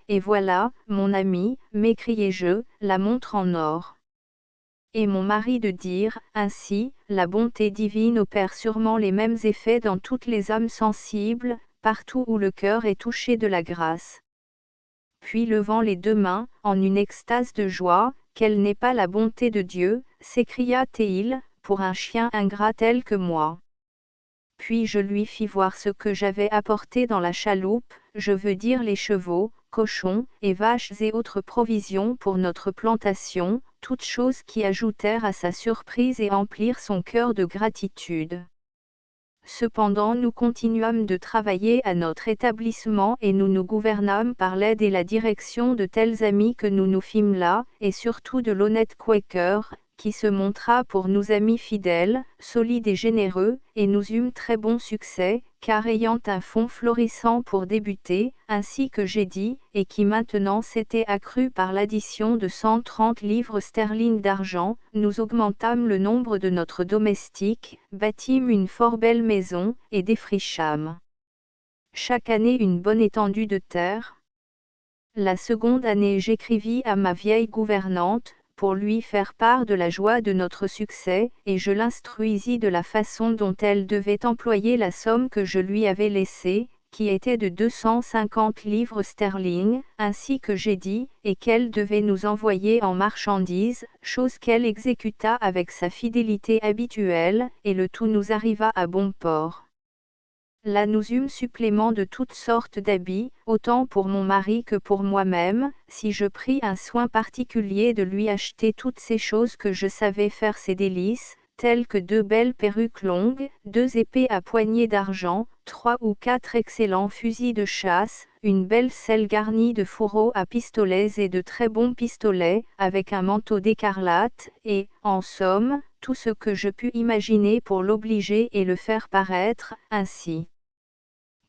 Et voilà, mon ami, m'écriai-je, la montre en or. Et mon mari de dire, ainsi, la bonté divine opère sûrement les mêmes effets dans toutes les âmes sensibles, partout où le cœur est touché de la grâce. Puis levant les deux mains, en une extase de joie, quelle n'est pas la bonté de Dieu, s'écria-t-il, pour un chien ingrat tel que moi. Puis je lui fis voir ce que j'avais apporté dans la chaloupe, je veux dire les chevaux, cochons, et vaches et autres provisions pour notre plantation, toutes choses qui ajoutèrent à sa surprise et emplirent son cœur de gratitude. Cependant nous continuâmes de travailler à notre établissement et nous nous gouvernâmes par l'aide et la direction de tels amis que nous nous fîmes là, et surtout de l'honnête Quaker, qui se montra pour nous amis fidèles, solides et généreux, et nous eûmes très bon succès, car ayant un fonds florissant pour débuter, ainsi que j'ai dit, et qui maintenant s'était accru par l'addition de 130 livres sterling d'argent, nous augmentâmes le nombre de notre domestique, bâtîmes une fort belle maison, et défrichâmes chaque année une bonne étendue de terre. La seconde année j'écrivis à ma vieille gouvernante, pour lui faire part de la joie de notre succès, et je l'instruisis de la façon dont elle devait employer la somme que je lui avais laissée, qui était de 250 livres sterling, ainsi que j'ai dit, et qu'elle devait nous envoyer en marchandises, chose qu'elle exécuta avec sa fidélité habituelle, et le tout nous arriva à bon port. Là nous eûmes supplément de toutes sortes d'habits, autant pour mon mari que pour moi-même, si je pris un soin particulier de lui acheter toutes ces choses que je savais faire ses délices, telles que 2 belles perruques longues, 2 épées à poignée d'argent, 3 ou 4 excellents fusils de chasse, une belle selle garnie de fourreaux à pistolets et de très bons pistolets, avec un manteau d'écarlate, et, en somme, tout ce que je pus imaginer pour l'obliger et le faire paraître ainsi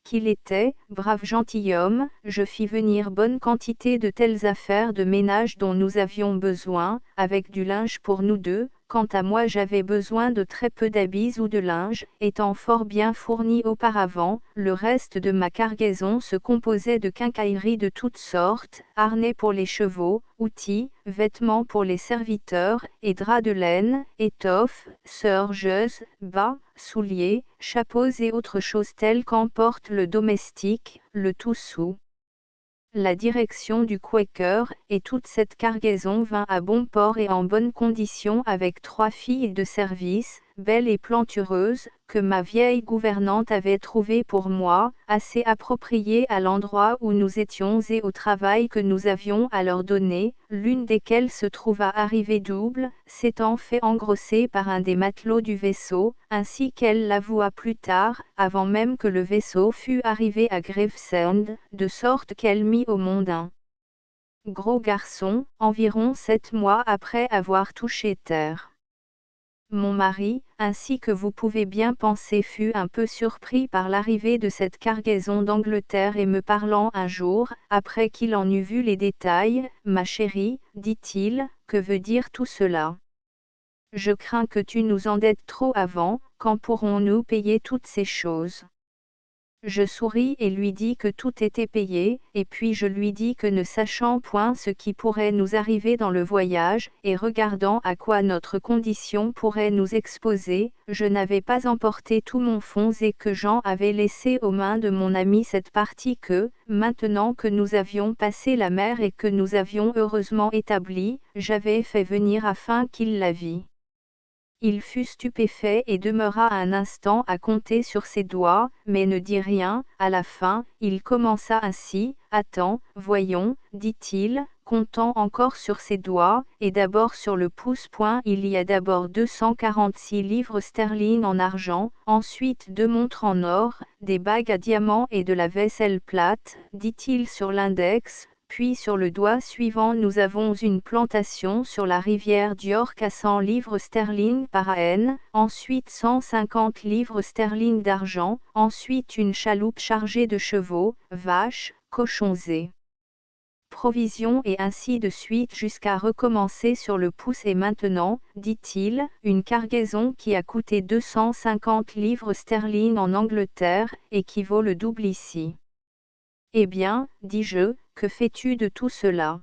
qu'il était, brave gentilhomme, je fis venir bonne quantité de telles affaires de ménage dont nous avions besoin, avec du linge pour nous deux. Quant à moi j'avais besoin de très peu d'habits ou de linge, étant fort bien fourni auparavant, le reste de ma cargaison se composait de quincailleries de toutes sortes, harnais pour les chevaux, outils, vêtements pour les serviteurs, et draps de laine, étoffes, sergeuses, bas, souliers, chapeaux et autres choses telles qu'emporte le domestique, le tout sous la direction du Quaker, et toute cette cargaison vint à bon port et en bonne condition avec 3 filles de service, belles et plantureuses, que ma vieille gouvernante avait trouvées pour moi, assez appropriées à l'endroit où nous étions et au travail que nous avions à leur donner, l'une desquelles se trouva arrivée double, s'étant fait engrosser par un des matelots du vaisseau, ainsi qu'elle l'avoua plus tard, avant même que le vaisseau fût arrivé à Gravesend, de sorte qu'elle mit au monde un gros garçon, environ 7 mois après avoir touché terre. Mon mari, ainsi que vous pouvez bien penser, fut un peu surpris par l'arrivée de cette cargaison d'Angleterre et me parlant un jour, après qu'il en eut vu les détails, « Ma chérie, dit-il, que veut dire tout cela? Je crains que tu nous endettes trop avant, quand pourrons-nous payer toutes ces choses ?» Je souris et lui dis que tout était payé, et puis je lui dis que ne sachant point ce qui pourrait nous arriver dans le voyage, et regardant à quoi notre condition pourrait nous exposer, je n'avais pas emporté tout mon fonds et que Jean avait laissé aux mains de mon ami cette partie que, maintenant que nous avions passé la mer et que nous avions heureusement établi, j'avais fait venir afin qu'il la vît. Il fut stupéfait et demeura un instant à compter sur ses doigts, mais ne dit rien. À la fin, il commença ainsi, « Attends, voyons, dit-il, comptant encore sur ses doigts, et d'abord sur le pouce-point il y a d'abord 246 livres sterling en argent, ensuite 2 montres en or, des bagues à diamants et de la vaisselle plate, dit-il sur l'index. Puis sur le doigt suivant nous avons une plantation sur la rivière d'York à 100 livres sterling par an, ensuite 150 livres sterling d'argent, ensuite une chaloupe chargée de chevaux, vaches, cochons et provisions et ainsi de suite jusqu'à recommencer sur le pouce et maintenant, dit-il, une cargaison qui a coûté 250 livres sterling en Angleterre, et qui vaut le double ici. Eh bien, dis-je, que fais-tu de tout cela?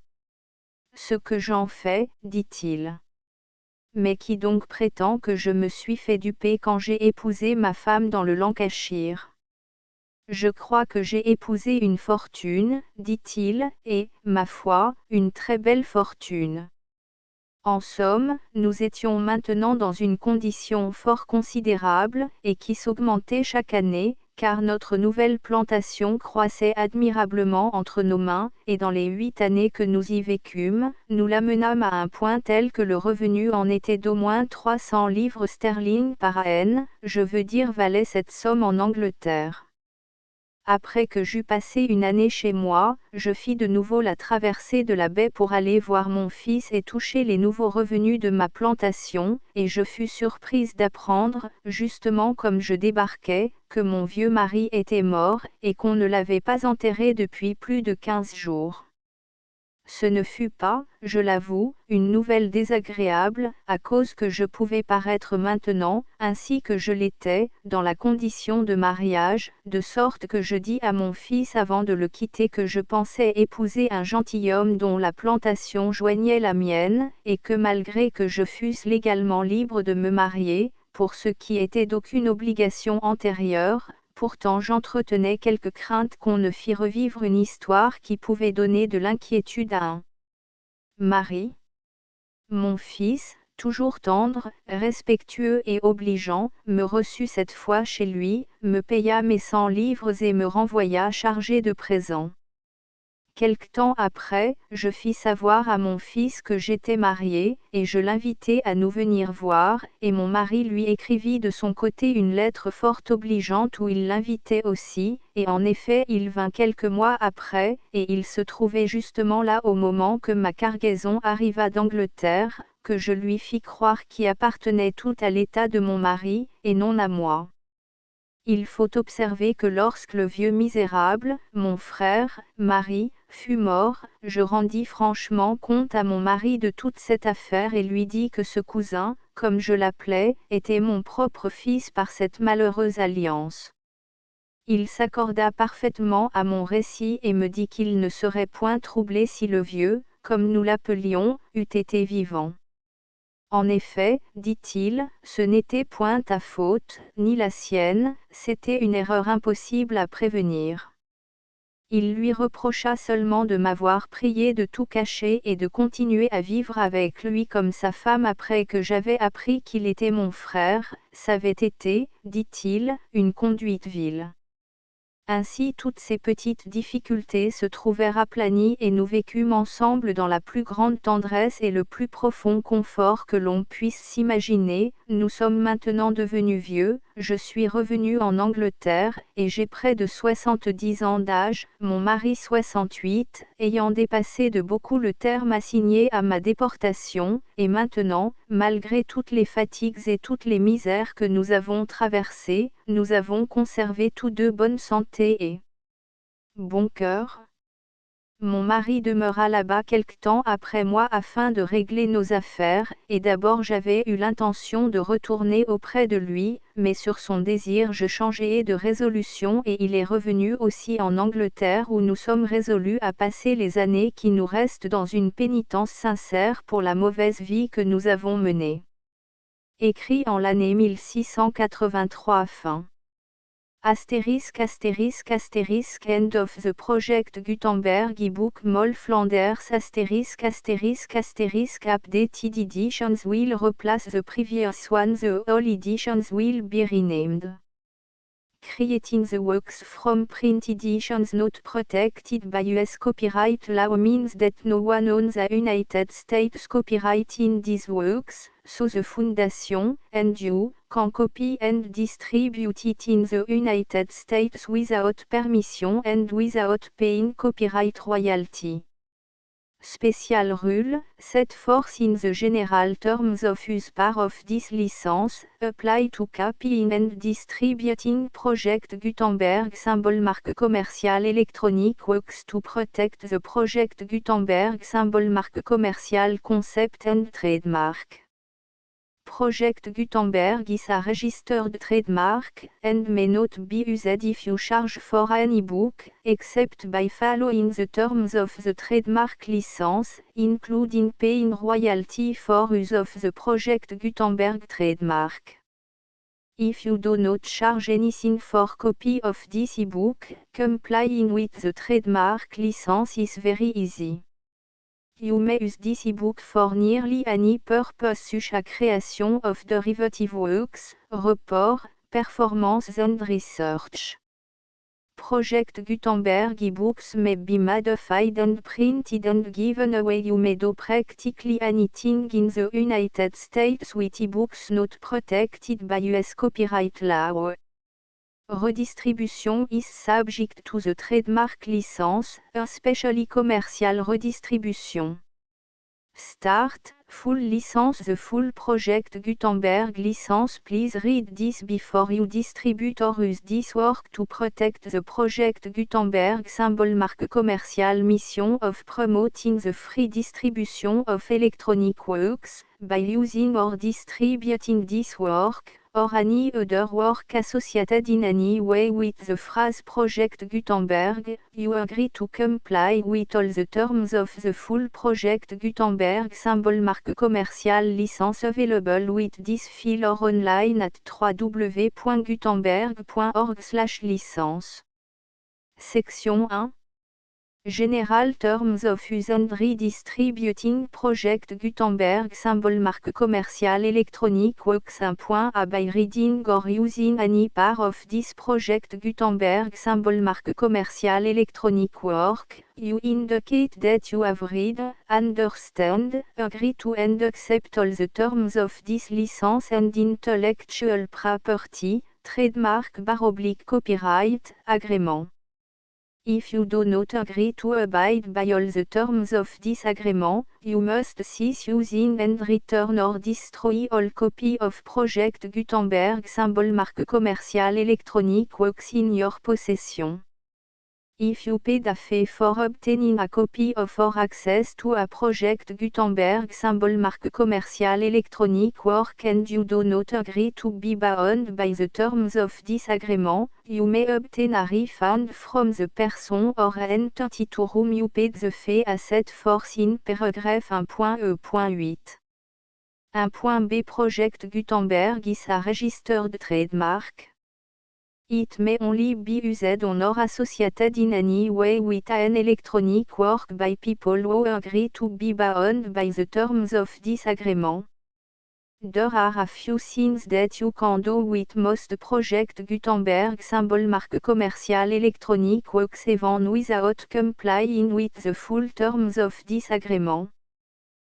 Ce que j'en fais, dit-il. Mais qui donc prétend que je me suis fait duper quand j'ai épousé ma femme dans le Lancashire? Je crois que j'ai épousé une fortune, dit-il, et, ma foi, une très belle fortune. En somme, nous étions maintenant dans une condition fort considérable, et qui s'augmentait chaque année, car notre nouvelle plantation croissait admirablement entre nos mains, et dans les 8 années que nous y vécûmes, nous l'amenâmes à un point tel que le revenu en était d'au moins 300 livres sterling par an, je veux dire valait cette somme en Angleterre. Après que j'eus passé une année chez moi, je fis de nouveau la traversée de la baie pour aller voir mon fils et toucher les nouveaux revenus de ma plantation, et je fus surprise d'apprendre, justement comme je débarquais, que mon vieux mari était mort, et qu'on ne l'avait pas enterré depuis plus de 15 jours. Ce ne fut pas, je l'avoue, une nouvelle désagréable, à cause que je pouvais paraître maintenant, ainsi que je l'étais, dans la condition de mariage, de sorte que je dis à mon fils avant de le quitter que je pensais épouser un gentilhomme dont la plantation joignait la mienne, et que malgré que je fusse légalement libre de me marier, pour ce qui était d'aucune obligation antérieure, pourtant j'entretenais quelque crainte qu'on ne fît revivre une histoire qui pouvait donner de l'inquiétude à un mari. Mon fils, toujours tendre, respectueux et obligeant, me reçut cette fois chez lui, me paya mes 100 livres et me renvoya chargé de présents. Quelque temps après, je fis savoir à mon fils que j'étais mariée, et je l'invitai à nous venir voir, et mon mari lui écrivit de son côté une lettre fort obligeante où il l'invitait aussi, et en effet il vint quelques mois après, et il se trouvait justement là au moment que ma cargaison arriva d'Angleterre, que je lui fis croire qu'y appartenait tout à l'état de mon mari, et non à moi. Il faut observer que lorsque le vieux misérable, mon frère, Marie, fut mort, je rendis franchement compte à mon mari de toute cette affaire et lui dis que ce cousin, comme je l'appelais, était mon propre fils par cette malheureuse alliance. Il s'accorda parfaitement à mon récit et me dit qu'il ne serait point troublé si le vieux, comme nous l'appelions, eût été vivant. En effet, dit-il, ce n'était point ta faute, ni la sienne, c'était une erreur impossible à prévenir. Il lui reprocha seulement de m'avoir prié de tout cacher et de continuer à vivre avec lui comme sa femme après que j'avais appris qu'il était mon frère, c'avait été, dit-il, une conduite vile. Ainsi toutes ces petites difficultés se trouvèrent aplanies et nous vécûmes ensemble dans la plus grande tendresse et le plus profond confort que l'on puisse s'imaginer. Nous sommes maintenant devenus vieux, je suis revenu en Angleterre, et j'ai près de 70 ans d'âge, mon mari 68, ayant dépassé de beaucoup le terme assigné à ma déportation, et maintenant, malgré toutes les fatigues et toutes les misères que nous avons traversées, nous avons conservé tous deux bonne santé et bon cœur. Mon mari demeura là-bas quelque temps après moi afin de régler nos affaires, et d'abord j'avais eu l'intention de retourner auprès de lui, mais sur son désir je changeai de résolution et il est revenu aussi en Angleterre où nous sommes résolus à passer les années qui nous restent dans une pénitence sincère pour la mauvaise vie que nous avons menée. Écrit en l'année 1683 fin. Asterisk asterisk asterisk end of the project Gutenberg ebook Moll Flanders asterisk asterisk asterisk updated editions will replace the previous one. The all editions will be renamed. Creating the works from print editions not protected by US copyright law means that no one owns a United States copyright in these works, so the Foundation, and you, can copy and distribute it in the United States without permission and without paying copyright royalty. Special rule, set forth in the general terms of use part of this license, apply to copying and distributing Project Gutenberg symbol marque commercial electronic works to protect the Project Gutenberg symbol marque commercial concept and trademark. Project Gutenberg is a registered trademark, and may not be used if you charge for any book, except by following the terms of the trademark license, including paying royalty for use of the Project Gutenberg trademark. If you do not charge anything for copy of this ebook, complying with the trademark license is very easy. You may use this ebook for nearly any purpose such as creation of derivative works, report, performance and research. Project Gutenberg ebooks may be modified and printed and given away. You may do practically anything in the United States with ebooks not protected by US copyright law. Redistribution is subject to the trademark license, especially commercial redistribution. Start, full license. The full Project Gutenberg license. Please read this before you distribute or use this work to protect the Project Gutenberg symbol mark. Commercial mission of promoting the free distribution of electronic works, by using or distributing this work, or any other work associated in any way with the phrase Project Gutenberg. You agree to comply with all the terms of the full Project Gutenberg symbol mark commercial license available with this file or online at www.gutenberg.org/licence. Section 1. General Terms of Use and Redistributing Project Gutenberg symbol mark commercial electronic works. 1.a By reading or using any part of this Project Gutenberg symbol mark commercial electronic work, you indicate that you have read, understand, agree to and accept all the terms of this license and intellectual property, trademark/copyright, agreement. If you do not agree to abide by all the terms of this agreement, you must cease using and return or destroy all copy of Project Gutenberg symbol mark commercial electronic works in your possession. If you paid a fee for obtaining a copy of or access to a Project Gutenberg symbol mark commercial electronic work and you do not agree to be bound by the terms of this agreement, you may obtain a refund from the person or entity to whom you paid the fee as set forth in paragraph 1.e.8. 1.b Project Gutenberg is a registered trademark. It may only be used on or associated in any way with an electronic work by people who agree to be bound by the terms of this agreement. There are a few things that you can do with most Project Gutenberg symbol mark commercial electronic works even without complying with the full terms of this agreement.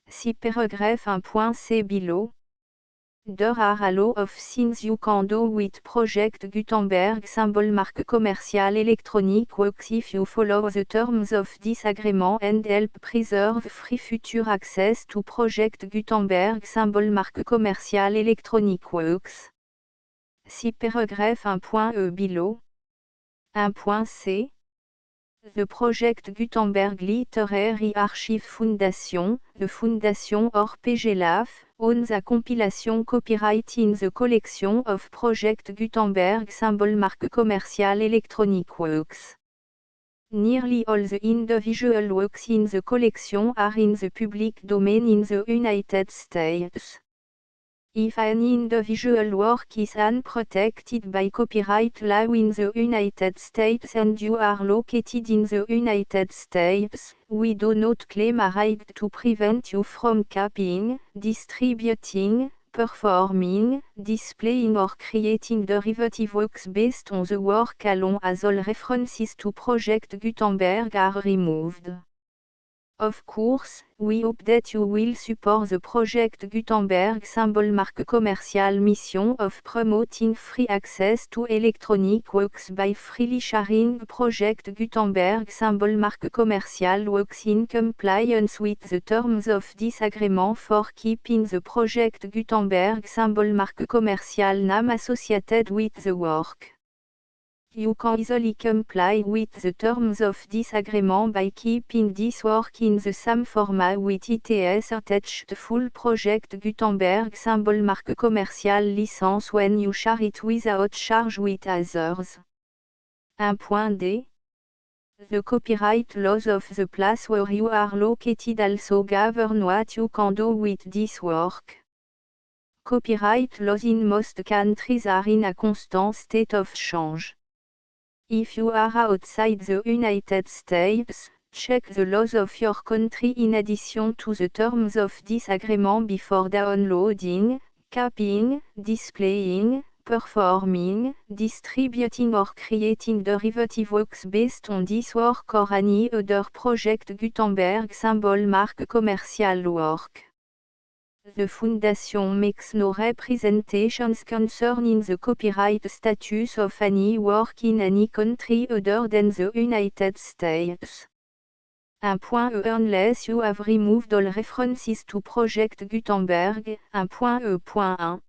See paragraph 1.c below. There are a lot of things you can do with Project Gutenberg symbol mark commercial electronic works if you follow the terms of this agreement and help preserve free future access to Project Gutenberg symbol mark commercial electronic works. See paragraph 1.e below. 1.c. The Project Gutenberg Literary Archive Foundation, the Foundation or PGLAF, owns a compilation copyright in the collection of Project Gutenberg symbol mark commercial electronic works. Nearly all the individual works in the collection are in the public domain in the United States. If an individual work is unprotected by copyright law in the United States and you are located in the United States, we do not claim a right to prevent you from copying, distributing, performing, displaying or creating derivative works based on the work alone as all references to Project Gutenberg are removed. Of course, we hope that you will support the Project Gutenberg symbol mark commercial mission of promoting free access to electronic works by freely sharing Project Gutenberg symbol mark commercial works in compliance with the terms of this agreement for keeping the Project Gutenberg symbol mark commercial name associated with the work. You can easily comply with the terms of this agreement by keeping this work in the same format with its attached full project Gutenberg symbol marque commerciale licence when you share it without charge with others. 1.d. The copyright laws of the place where you are located also govern what you can do with this work. Copyright laws in most countries are in a constant state of change. If you are outside the United States, check the laws of your country in addition to the terms of this agreement before downloading, copying, displaying, performing, distributing or creating derivative works based on this work or any other project Gutenberg symbol marque commercial work. The Foundation makes no representations concerning the copyright status of any work in any country other than the United States. 1.e Unless you have removed all references to Project Gutenberg. 1.e.1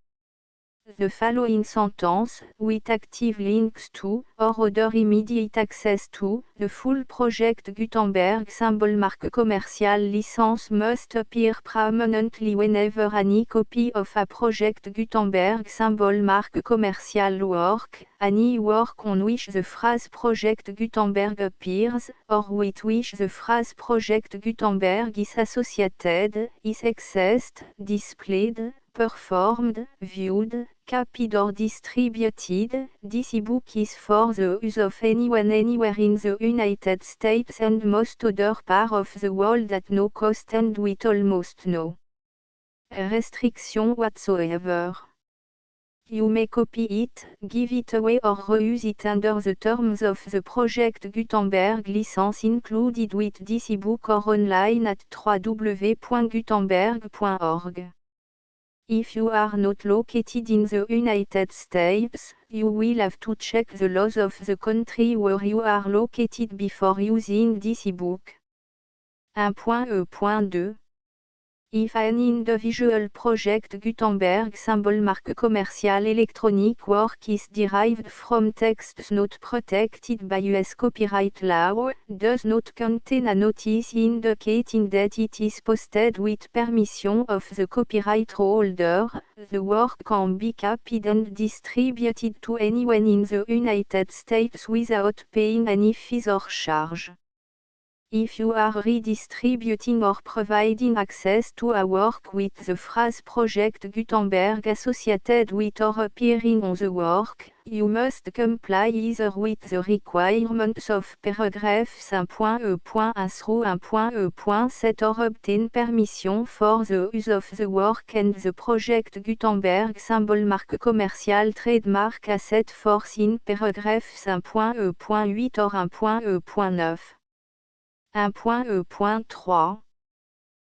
The following sentence, with active links to, or other immediate access to, the full Project Gutenberg symbol marque commercial license must appear prominently whenever any copy of a Project Gutenberg symbol marque commercial work, any work on which the phrase Project Gutenberg appears, or with which the phrase Project Gutenberg is associated, is accessed, displayed, performed, viewed, copied or distributed. This e-book is for the use of anyone anywhere in the United States and most other parts of the world at no cost and with almost no restriction whatsoever. You may copy it, give it away or reuse it under the terms of the Project Gutenberg license included with this e-book or online at www.gutenberg.org. If you are not located in the United States, you will have to check the laws of the country where you are located before using this e-book. 1.e.2 If an individual Project Gutenberg symbol marque commercial electronic work is derived from texts not protected by US copyright law, does not contain a notice indicating that it is posted with permission of the copyright holder, the work can be copied and distributed to anyone in the United States without paying any fees or charge. If you are redistributing or providing access to a work with the phrase Project Gutenberg associated with or appearing on the work, you must comply either with the requirements of paragraphs 1.e.1 through 1.e.7 or obtain permission for the use of the work and the Project Gutenberg symbol marque commercial trademark as set forth in paragraphs 1.e.8 or 1.e.9. 1.e.3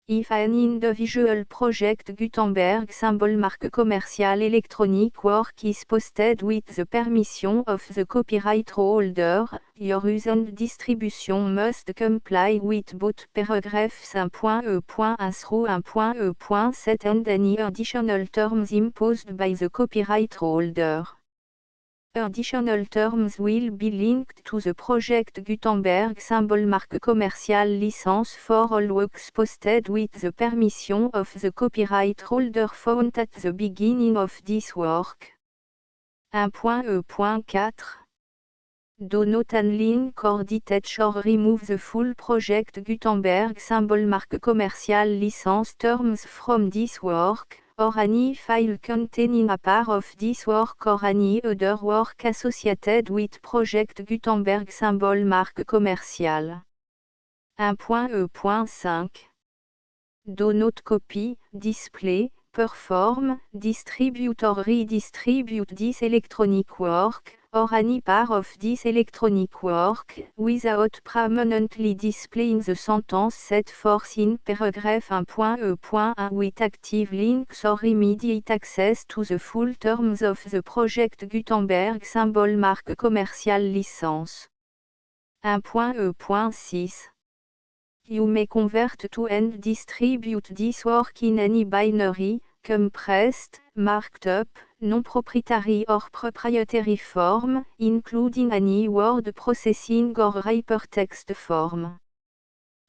If an individual Project Gutenberg symbol marque commercial electronic work is posted with the permission of the copyright holder, your use and distribution must comply with both paragraphs 1.e.1 through 1.e.7 and any additional terms imposed by the copyright holder. Additional terms will be linked to the Project Gutenberg symbol marque commercial license for all works posted with the permission of the copyright holder found at the beginning of this work. 1.e.4 Do not unlink or detach or remove the full Project Gutenberg symbol marque commercial license terms from this work, or any file containing a part of this work or any other work associated with Project Gutenberg symbol marque commercial. 1.e.5 Do not copy, display, perform, distribute or redistribute this electronic work, or any part of this electronic work, without permanently displaying the sentence set forth in paragraph 1.e.1 with active links or immediate access to the full terms of the Project Gutenberg symbol marque commercial license. 1.e.6 You may convert to and distribute this work in any binary, compressed, marked up, non-proprietary or proprietary form, including any word processing or hypertext form.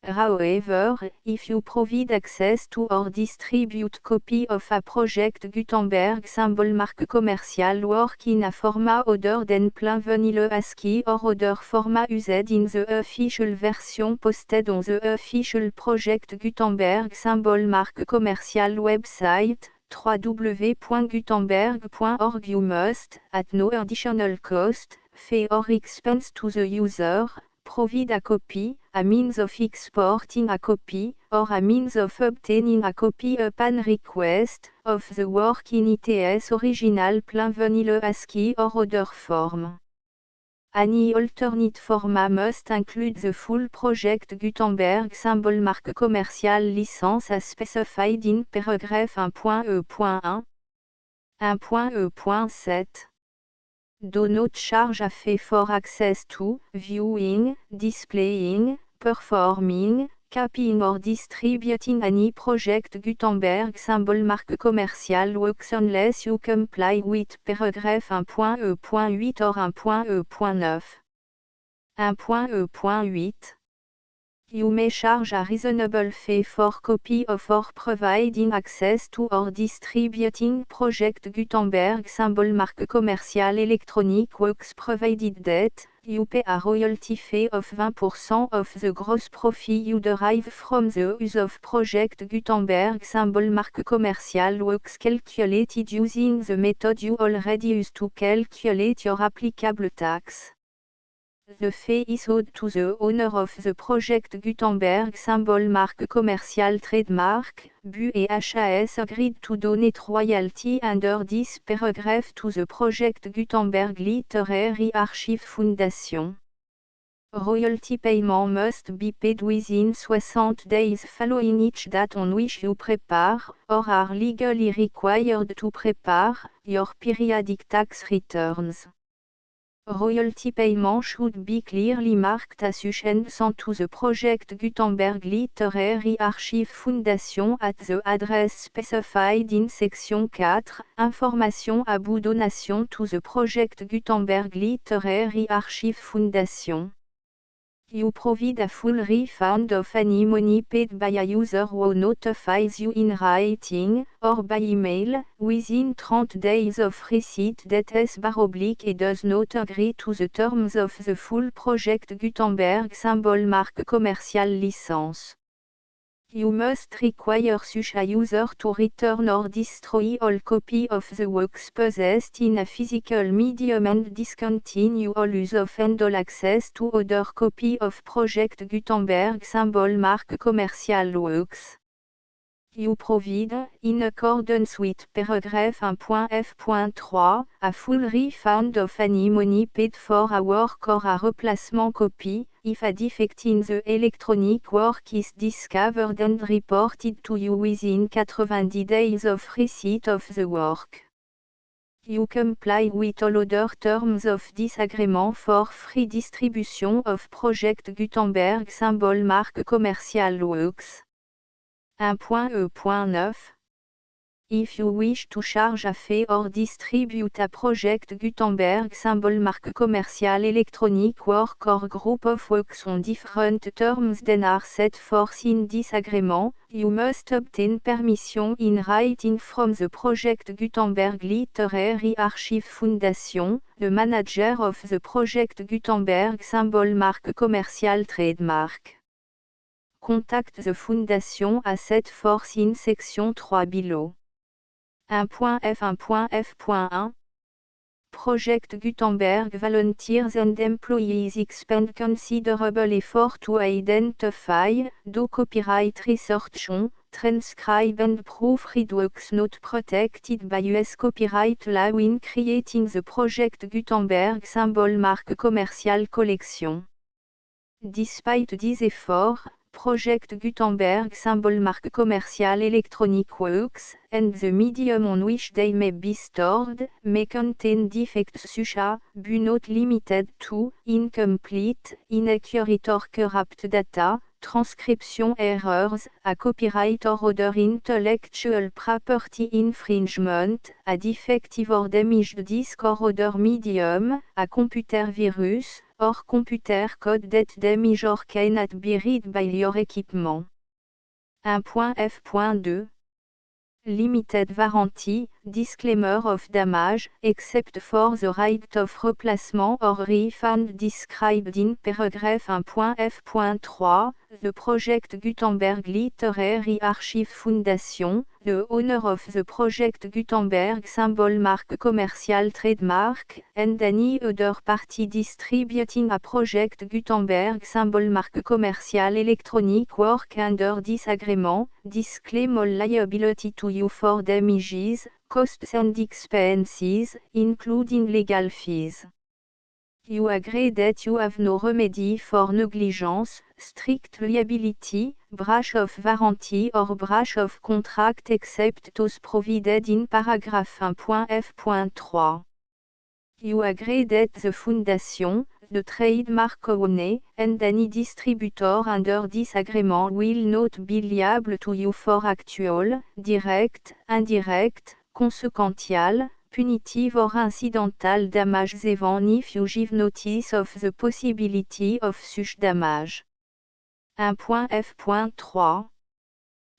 However, if you provide access to or distribute copy of a project Gutenberg symbol mark commercial work in a format other than plain vanilla ASCII or other format used in the official version posted on the official project Gutenberg symbol mark commercial website, www.gutenberg.org, you must, at no additional cost, fee or expense to the user, provide a copy, a means of exporting a copy, or a means of obtaining a copy upon request, of the work in its original plain vanilla ASCII or other form. Any alternate format must include the full project Gutenberg symbol mark commercial license as specified in paragraph 1.e.1. 1.e.7. Do not charge a fee for access to, viewing, displaying, performing, copying or distributing any project Gutenberg symbol mark commercial works unless you comply with paragraph 1.e.8 or 1.e.9. 1.e.8. You may charge a reasonable fee for copy of or providing access to or distributing project Gutenberg symbol mark commercial electronic works provided that you pay a royalty fee of 20% of the gross profit you derive from the use of project Gutenberg symbol mark commercial works calculated using the method you already use to calculate your applicable tax. The fee is owed to the owner of the project Gutenberg symbol mark commercial trademark, BU et HAS agreed to donate royalty under this paragraph to the project Gutenberg Literary Archive Foundation. Royalty payment must be paid within 60 days following each date on which you prepare, or are legally required to prepare, your periodic tax returns. Royalty payment should be clearly marked as sent to the project Gutenberg Literary Archive Foundation at the address specified in section 4, Information about donation to the project Gutenberg Literary Archive Foundation. You provide a full refund of any money paid by a user who notifies you in writing, or by email, within 30 days of receipt that // does not agree to the terms of the full project Gutenberg symbol mark commercial license. You must require such a user to return or destroy all copy of the works possessed in a physical medium and discontinue all use of and all access to other copy of project Gutenberg symbol mark commercial works. You provide, in accordance with paragraph 1.f.3, a full refund of any money paid for a work or a replacement copy, if a defect in the electronic work is discovered and reported to you within 90 days of receipt of the work. You comply with all other terms of this agreement for free distribution of project Gutenberg symbol mark commercial works. 1.e.9. If you wish to charge a fee or distribute a project Gutenberg symbol mark commercial electronic work or group of works on different terms than are set forth in this agreement, you must obtain permission in writing from the project Gutenberg Literary Archive Foundation, the manager of the project Gutenberg symbol mark commercial trademark. Contact the Foundation as set forth in section 3 below. 1.f.1.f.1 Project Gutenberg volunteers and employees expend considerable effort to identify, do copyright research on, transcribe and proofread works not protected by US copyright law in creating the project Gutenberg symbol mark commercial collection. Despite these efforts, Project Gutenberg symbol mark commercial electronic works, and the medium on which they may be stored, may contain defects such as, but not limited to, incomplete, inaccurate or corrupt data, transcription errors, a copyright or other intellectual property infringement, a defective or damaged disk or other medium, a computer virus, or computer code that damage or cannot be read by your equipment. 1.f.2 Limited warranty, disclaimer of damage, except for the right of replacement or refund described in paragraph 1.f.3, the Project Gutenberg Literary Archive Foundation, the owner of the Project Gutenberg symbol mark commercial trademark, and any other party distributing a Project Gutenberg symbol mark commercial electronic work under this agreement, disclaim all liability to you for damages, costs and expenses, including legal fees. You agree that you have no remedy for negligence, strict liability, breach of warranty or breach of contract except those provided in paragraph 1.f.3. You agree that the Foundation, the trademark owner, and any distributor under this agreement will not be liable to you for actual, direct, indirect, consequential, punitive or incidental damages even if you give notice of the possibility of such damage. 1.f.3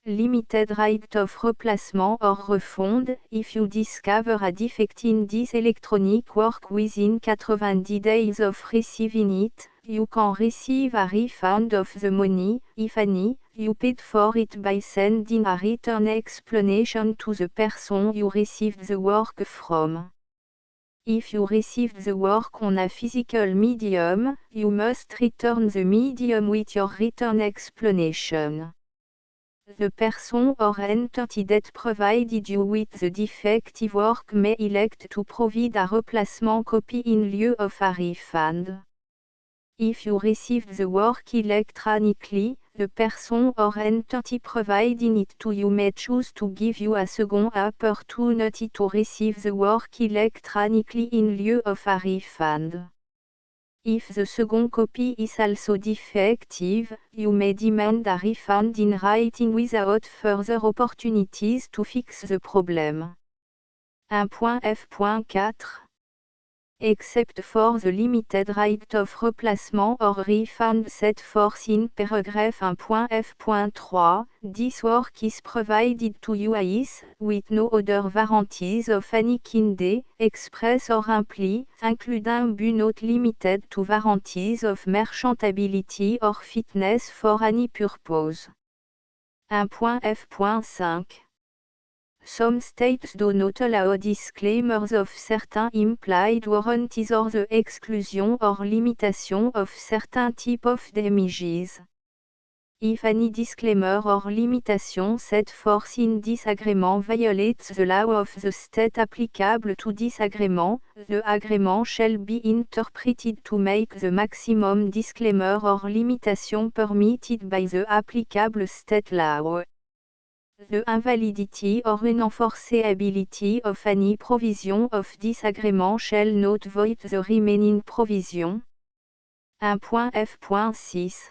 Limited right of replacement or refund, if you discover a defect in this electronic work within 90 days of receiving it, you can receive a refund of the money, if any, you paid for it by sending a written explanation to the person you received the work from. If you received the work on a physical medium, you must return the medium with your written explanation. The person or entity that provided you with the defective work may elect to provide a replacement copy in lieu of a refund. If you received the work electronically, the person or entity providing it to you may choose to give you a second opportunity to receive the work electronically in lieu of a refund. If the second copy is also defective, you may demand a refund in writing without further opportunities to fix the problem. 1.f.4 Except for the limited right of replacement or refund set forth in paragraph 1.f.3, this work is provided to you as, with no other warranties of any kind, express or implied, including but not limited to warranties of merchantability or fitness for any purpose. 1.f.5 Some states do not allow disclaimers of certain implied warranties or the exclusion or limitation of certain type of damages. If any disclaimer or limitation set forth in this agreement violates the law of the state applicable to this agreement, the agreement shall be interpreted to make the maximum disclaimer or limitation permitted by the applicable state law. The invalidity or unenforceability of any provision of this agreement shall not void the remaining provision. 1.f.6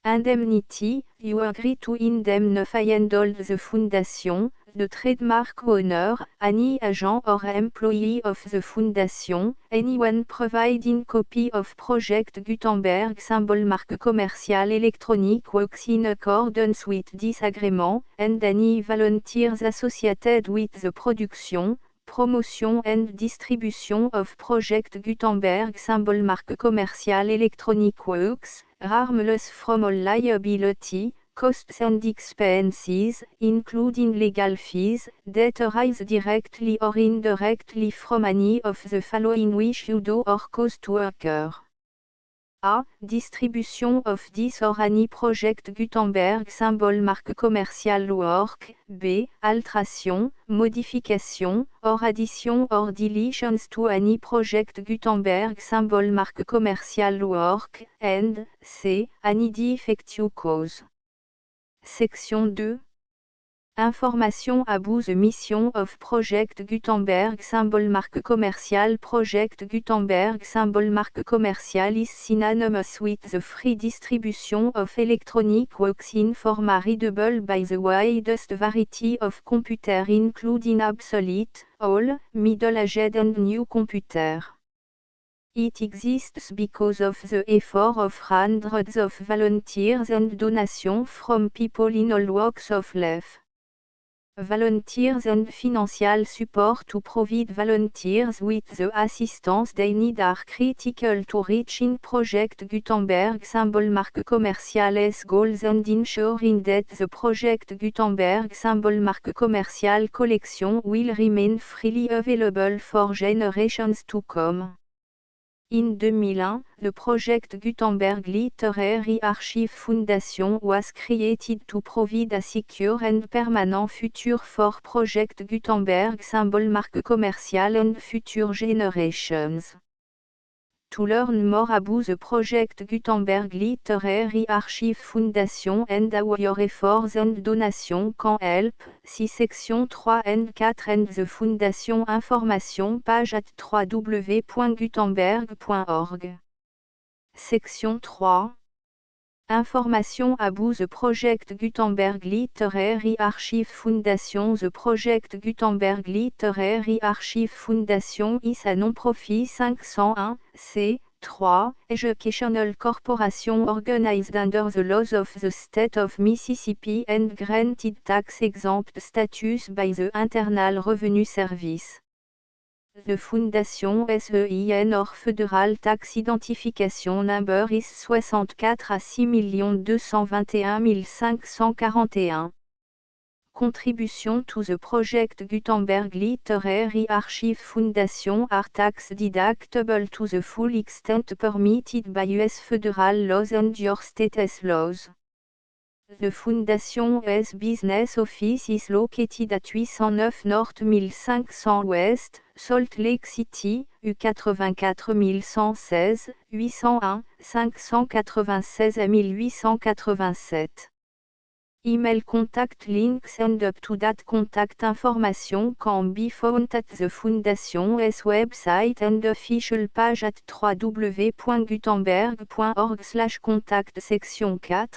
Indemnity, you agree to indemnify and hold the Foundation, the trademark owner, any agent or employee of the Foundation, anyone providing copy of Project Gutenberg symbol mark commercial electronic works in accordance with this agreement, and any volunteers associated with the production, promotion and distribution of Project Gutenberg symbol mark commercial electronic works, harmless from all liability, costs and expenses, including legal fees, that arise directly or indirectly from any of the following which you do or cause to occur. A. Distribution of this or any Project Gutenberg symbol mark commercial work. B. Alteration, modification, or addition or deletions to any Project Gutenberg symbol mark commercial work. And C. Any defect you cause. Section 2. Information about the mission of Project Gutenberg symbol marque commerciale. Project Gutenberg symbol marque commerciale is synonymous with the free distribution of electronic works in format readable by the widest variety of computer including obsolete, old, middle-aged and new computer. It exists because of the effort of hundreds of volunteers and donations from people in all walks of life. Volunteers and financial support to provide volunteers with the assistance they need are critical to reaching Project Gutenberg symbol marque commerciale's goals and ensuring that the Project Gutenberg symbol marque commercial collection will remain freely available for generations to come. In 2001, the Project Gutenberg Literary Archive Foundation was created to provide a secure and permanent future for Project Gutenberg symbol marque commercial and future generations. To learn more about the Project Gutenberg Literary Archive Foundation and how your efforts and donations can help, see section 3 and 4 and the Foundation information page at www.gutenberg.org. Section 3. Information about the Project Gutenberg Literary Archive Foundation. The Project Gutenberg Literary Archive Foundation is a non-profit 501, c3, educational corporation organized under the laws of the state of Mississippi and granted tax-exempt status by the Internal Revenue Service. The Fondation SEIN or Federal Tax Identification Number is 64 à 6 221 541. Contribution to the Project Gutenberg Literary Archive Foundation are tax deductible to the full extent permitted by U.S. federal laws and your state's laws. The Foundation's business office is located at 809 North 1500 West, Salt Lake City, U84 116, 801, 596 à 1887. Email contact links and up-to-date contact information can be found at the Foundation's website and official page at www.gutenberg.org/contact. Section 4.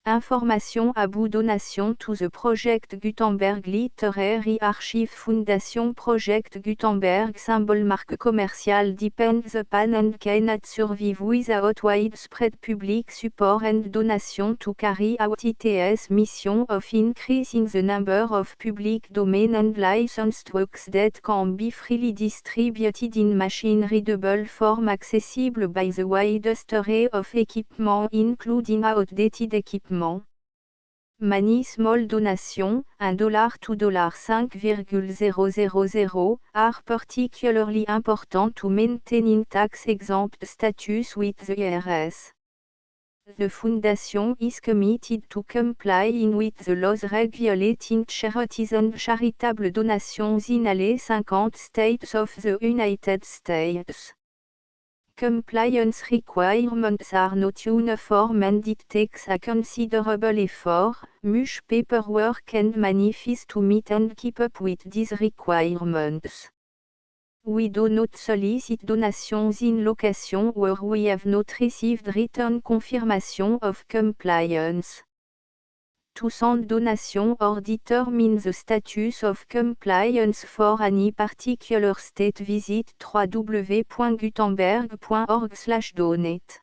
Information about donation to the Project Gutenberg Literary Archive Foundation. Project Gutenberg symbol marque commercial depends upon and cannot survive without widespread public support and donation to carry out its mission of increasing the number of public domain and licensed works that can be freely distributed in machine-readable form accessible by the widest array of equipment including outdated equipment. Many small donations, $1 to $5,000, are particularly important to maintaining tax-exempt status with the IRS. The Foundation is committed to complying with the laws regulating charities and charitable donations in all 50 states of the United States. Compliance requirements are not uniform and it takes a considerable effort, much paperwork and money fees to meet and keep up with these requirements. We do not solicit donations in locations where we have not received written confirmation of compliance. To send donation or determine the status of compliance for any particular state, visit www.gutenberg.org/donate.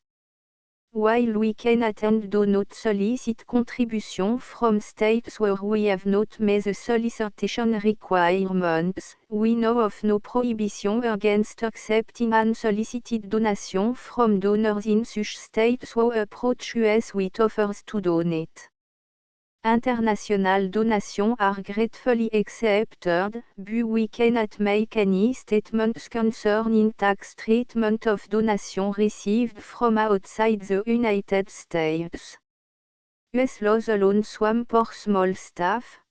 While we cannot and do not solicit contribution from states where we have not met the solicitation requirements, we know of no prohibition against accepting unsolicited donation from donors in such states who approach us with offers to donate. International donations are gratefully accepted, but we cannot make any statements concerning tax treatment of donations received from outside the United States. US laws alone swam for small staff.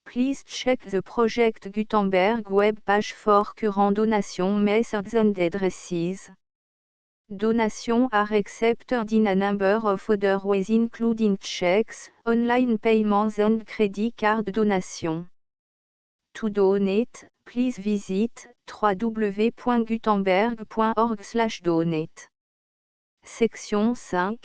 Please check the Project Gutenberg web page for current donation methods and addresses. Donation are accepted in a number of other ways including checks, online payments and credit card donation. To donate, please visit www.gutenberg.org/donate. Section 5.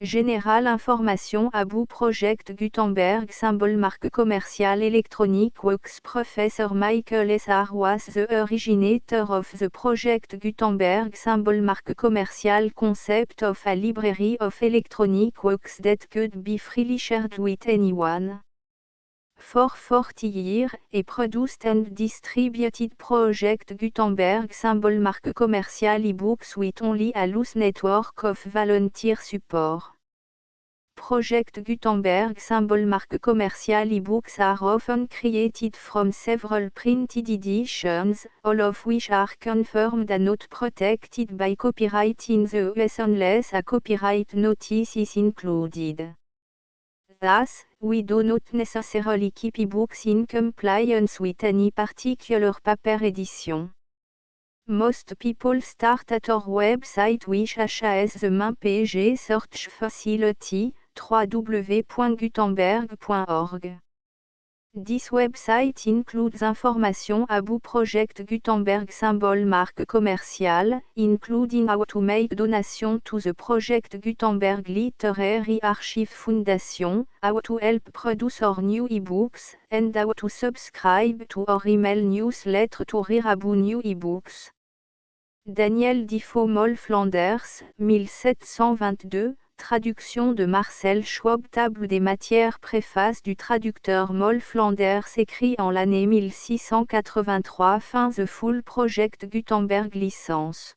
Général information about Project Gutenberg symbol marque commerciale électronique works. Professor Michael S. R. was the originator of the Project Gutenberg symbol marque commerciale concept of a library of electronic works that could be freely shared with anyone. For 40 years, he produced and distributed Project Gutenberg symbol marque commerciale e-books with only a loose network of volunteer support. Project Gutenberg symbol marque commerciale e-books are often created from several printed editions, all of which are confirmed and not protected by copyright in the US unless a copyright notice is included. Thus, we do not necessarily keep e-books in compliance with any particular paper edition. Most people start at our website which has the main page search facility, www.gutenberg.org. This website includes information about Project Gutenberg symbol marque commerciale, including how to make donation to the Project Gutenberg Literary Archive Foundation, how to help produce our new ebooks, and how to subscribe to our email newsletter to read about new ebooks. Daniel Defoe Moll Flanders, 1722. Traduction de Marcel Schwab. Table des matières. Préface du traducteur Moll Flanders écrit en l'année 1683. Fin. The Full Project Gutenberg licence.